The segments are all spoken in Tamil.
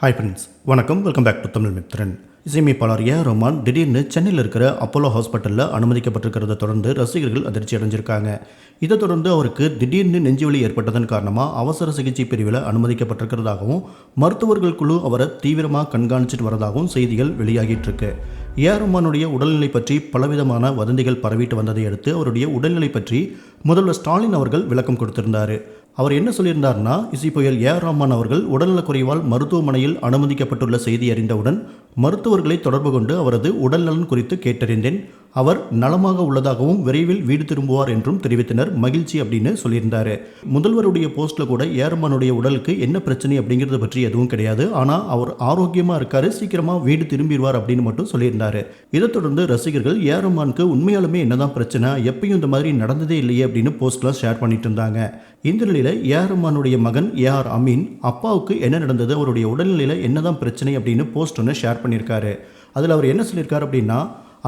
ஹாய் ஃப்ரெண்ட்ஸ், வணக்கம். Welcome back to Tamil Mithran. இசையமைப்பாளர் ஏ ரஹ்மான் திடீர்னு சென்னையில் இருக்கிற அப்போலோ ஹாஸ்பிட்டலில் அனுமதிக்கப்பட்டிருக்கிறத தொடர்ந்து ரசிகர்கள் அதிர்ச்சி அடைஞ்சிருக்காங்க. இதை தொடர்ந்து அவருக்கு திடீர்னு நெஞ்சுவலி ஏற்பட்டதன் காரணமாக அவசர சிகிச்சை பிரிவில் அனுமதிக்கப்பட்டிருக்கிறதாகவும் மருத்துவர்கள் குழு அவரை தீவிரமாக கண்காணிச்சிட்டு வரதாகவும் செய்திகள் வெளியாகிட்டு இருக்கு. ஏ ரஹ்மானுடைய உடல்நிலை பற்றி பலவிதமான வதந்திகள் பரவிட்டு வந்ததை அடுத்து அவருடைய உடல்நிலை பற்றி முதல்வர் ஸ்டாலின் அவர்கள் விளக்கம் கொடுத்திருந்தார். அவர் என்ன சொல்லியிருந்தார்னா, இசை புயல் ஏ ஆர் ரஹ்மான் அவர்கள் உடல்நலக்குறைவால் மருத்துவமனையில் அனுமதிக்கப்பட்டுள்ள செய்தி அறிந்தவுடன் மருத்துவர்களை தொடர்பு கொண்டு அவரது உடல்நலன் குறித்து கேட்டறிந்தேன். அவர் நலமாக உள்ளதாகவும் விரைவில் வீடு திரும்புவார் என்றும் தெரிவித்தனர். மகிழ்ச்சி அப்படின்னு சொல்லியிருந்தாரு. முதல்வருடைய போஸ்ட்ல கூட ஏ ஆர் ரஹ்மானுடைய உடலுக்கு என்ன பிரச்சனை அப்படிங்கிறத பற்றி எதுவும் கிடையாது, ஆனால் அவர் ஆரோக்கியமா இருக்காரு, சீக்கிரமா வீடு திரும்பிடுவார் அப்படின்னு மட்டும் சொல்லியிருந்தாரு. இதை தொடர்ந்து ரசிகர்கள் ஏ ஆர் ரஹ்மானுக்கு உண்மையாலுமே என்னதான் பிரச்சனை, எப்பயும் இந்த மாதிரி நடந்ததே இல்லையே அப்படின்னு போஸ்ட்லாம் ஷேர் பண்ணிட்டு இருந்தாங்க. இந்த நிலையில் ஏ ஆர் ரஹ்மானுடைய மகன் ஏ ஆர் அமீன் அப்பாவுக்கு என்ன நடந்தது, அவருடைய உடல்நிலையில் என்னதான் பிரச்சனை அப்படின்னு போஸ்ட் ஒன்று ஷேர் பண்ணியிருக்காரு. அதில் அவர் என்ன சொல்லியிருக்காரு அப்படின்னா,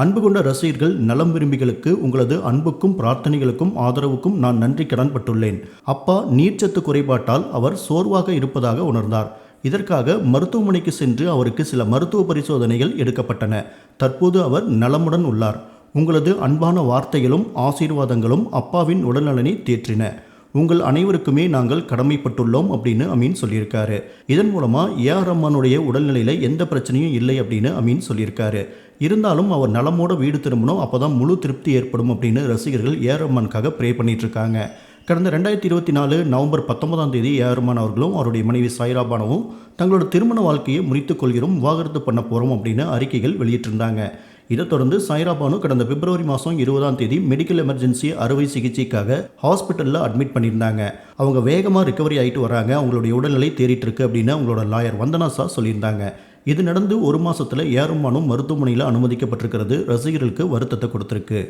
அன்பு கொண்ட ரசிகர்கள், நலம் விரும்பிகளுக்கு உங்களது அன்புக்கும் பிரார்த்தனைகளுக்கும் ஆதரவுக்கும் நான் நன்றி கடன் பட்டுள்ளேன். அப்பா நீர்ச்சத்து குறைபாட்டால் அவர் சோர்வாக இருப்பதாக உணர்ந்தார். இதற்காக மருத்துவமனைக்கு சென்று அவருக்கு சில மருத்துவ பரிசோதனைகள் எடுக்கப்பட்டன. தற்போது அவர் நலமுடன் உள்ளார். உங்களது அன்பான வார்த்தைகளும் ஆசீர்வாதங்களும் அப்பாவின் உடல்நலனை தேற்றின. உங்கள் அனைவருக்குமே நாங்கள் கடமைப்பட்டுள்ளோம் அப்படின்னு அமீன் சொல்லியிருக்காரு. இதன் மூலமாக ஏ ஆர் ரஹ்மானுடைய உடல்நிலையில் எந்த பிரச்சனையும் இல்லை அப்படின்னு அமீன் சொல்லியிருக்காரு. இருந்தாலும் அவர் நலமோட வீடு திரும்பணும், அப்போ தான் முழு திருப்தி ஏற்படும் அப்படின்னு ரசிகர்கள் ஏ ஆர் ரஹ்மானுக்காக ப்ரே பண்ணிட்டு இருக்காங்க. கடந்த 2024 நவம்பர் 19 ஏ ஆர் ரஹ்மான் அவர்களும் அவருடைய மனைவி சாய்ரா பானுவும் தங்களோட திருமண வாழ்க்கையை முறித்துக் கொள்கிறோம், விவாகரத்து பண்ண போகிறோம் அப்படின்னு அறிக்கைகள் வெளியிட்டிருந்தாங்க. இதை தொடர்ந்து சாய்ரா பானு கடந்த பிப்ரவரி மாதம் 20 மெடிக்கல் எமர்ஜென்சி அறுவை சிகிச்சைக்காக ஹாஸ்பிட்டலில் அட்மிட் பண்ணியிருந்தாங்க. அவங்க வேகமாக ரிகவரி ஆகிட்டு வராங்க, அவங்களுடைய உடல்நிலை தேறிட்டு இருக்கு அப்படின்னு அவங்களோட லாயர் வந்தனா ஷா சொல்லியிருந்தாங்க. இது நடந்து ஒரு மாதத்தில் ஏ ஆர் ரஹ்மானும் மருத்துவமனையில் அனுமதிக்கப்பட்டிருக்கிறது ரசிகர்களுக்கு வருத்தத்தை கொடுத்துருக்கு.